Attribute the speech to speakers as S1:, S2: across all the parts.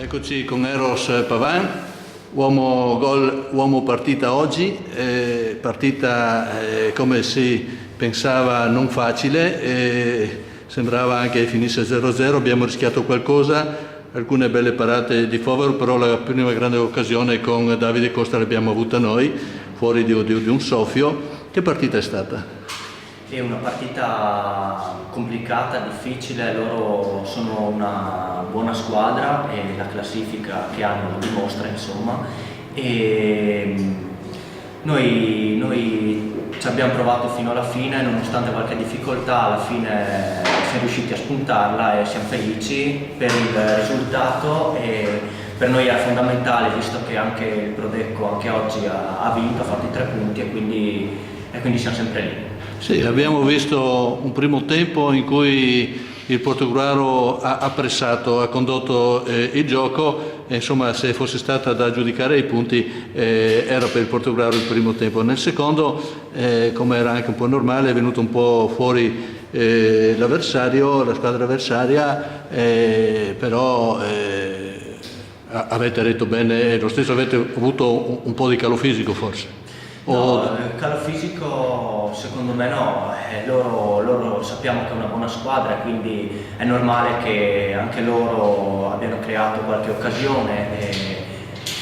S1: Eccoci con Eros Pavan, uomo gol, uomo partita oggi, partita come si pensava non facile, sembrava anche finisse 0-0, abbiamo rischiato qualcosa, alcune belle parate di Fovero, però la prima grande occasione con Davide Costa l'abbiamo avuta noi, fuori di un soffio. Che partita è stata?
S2: È una partita complicata, difficile, loro sono una buona squadra e la classifica che hanno lo dimostra, insomma. E noi ci abbiamo provato fino alla fine, nonostante qualche difficoltà, alla fine siamo riusciti a spuntarla e siamo felici per il risultato. E per noi era fondamentale, visto che anche il Prodecco anche oggi ha vinto, ha fatto i 3 punti e quindi siamo sempre lì.
S1: Sì, abbiamo visto un primo tempo in cui il Portogruaro ha pressato, ha condotto il gioco, e insomma se fosse stata da giudicare i punti era per il Portogruaro il primo tempo. Nel secondo, come era anche un po' normale, è venuto un po' fuori l'avversario, la squadra avversaria, però avete retto bene, lo stesso avete avuto un po' di calo fisico forse.
S2: No, calo fisico secondo me no, loro sappiamo che è una buona squadra, quindi è normale che anche loro abbiano creato qualche occasione e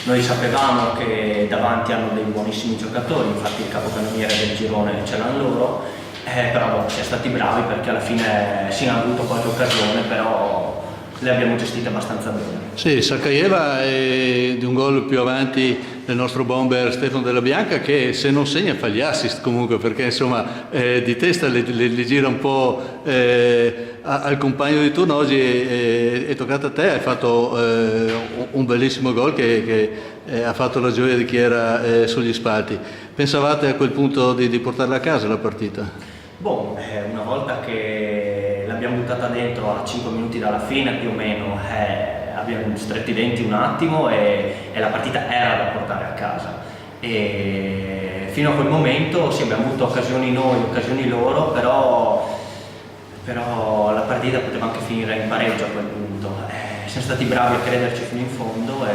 S2: noi sapevamo che davanti hanno dei buonissimi giocatori, infatti il capocannoniere del girone ce l'hanno loro, però siamo stati bravi perché alla fine sì, hanno avuto qualche occasione, però le abbiamo gestite abbastanza bene.
S1: Sì, Sakayeva è di un gol più avanti del nostro bomber Stefano Della Bianca, che se non segna fa gli assist comunque, perché insomma di testa le gira un po' al compagno di turno. Oggi è toccato a te, hai fatto un bellissimo gol che ha fatto la gioia di chi era sugli spalti. Pensavate a quel punto di portarla a casa la partita?
S2: Boh, una volta che l'abbiamo buttata dentro a 5 minuti dalla fine più o meno, abbiamo stretto i denti un attimo e la partita era da portare a casa. E fino a quel momento sì, abbiamo avuto occasioni noi, occasioni loro, però la partita poteva anche finire in pareggio a quel punto. Siamo stati bravi a crederci fino in fondo e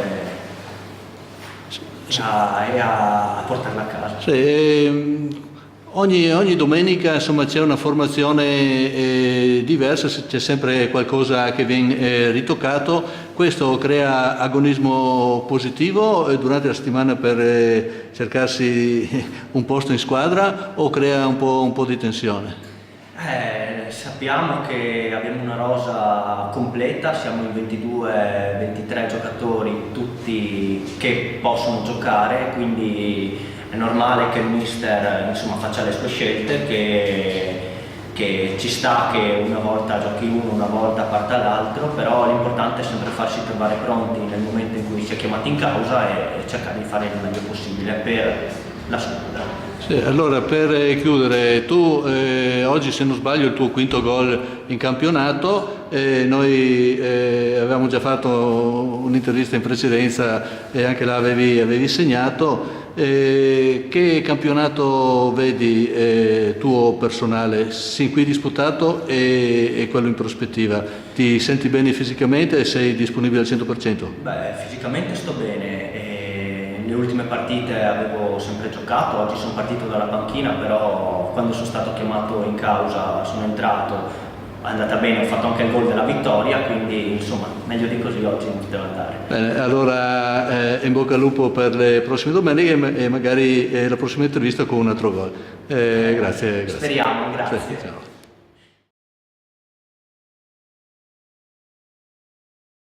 S2: a portarla a casa.
S1: Sì, ogni domenica insomma c'è una formazione diversa, c'è sempre qualcosa che viene ritoccato. Questo crea agonismo positivo durante la settimana per cercarsi un posto in squadra, o crea un po' di tensione?
S2: Sappiamo che abbiamo una rosa completa, siamo in 22-23 giocatori, tutti che possono giocare, quindi è normale che il mister insomma faccia le sue scelte, che ci sta che una volta giochi uno, una volta parta l'altro, però l'importante è sempre farsi trovare pronti nel momento in cui si è chiamati in causa e cercare di fare il meglio possibile per la squadra.
S1: Sì, allora per chiudere, tu oggi, se non sbaglio, il tuo quinto gol in campionato, noi avevamo già fatto un'intervista in precedenza e anche là avevi segnato. Che campionato vedi tuo personale, sin qui disputato e quello in prospettiva? Ti senti bene fisicamente e sei disponibile al 100%?
S2: Beh, fisicamente sto bene. Le ultime partite avevo sempre giocato, oggi sono partito dalla panchina, però quando sono stato chiamato in causa sono entrato, è andata bene, ho fatto anche il gol della vittoria, quindi insomma meglio di così oggi non poteva andare.
S1: Bene, allora in bocca al lupo per le prossime domeniche e magari la prossima intervista con un altro gol. Grazie.
S2: Speriamo, grazie.
S1: Sì, ciao.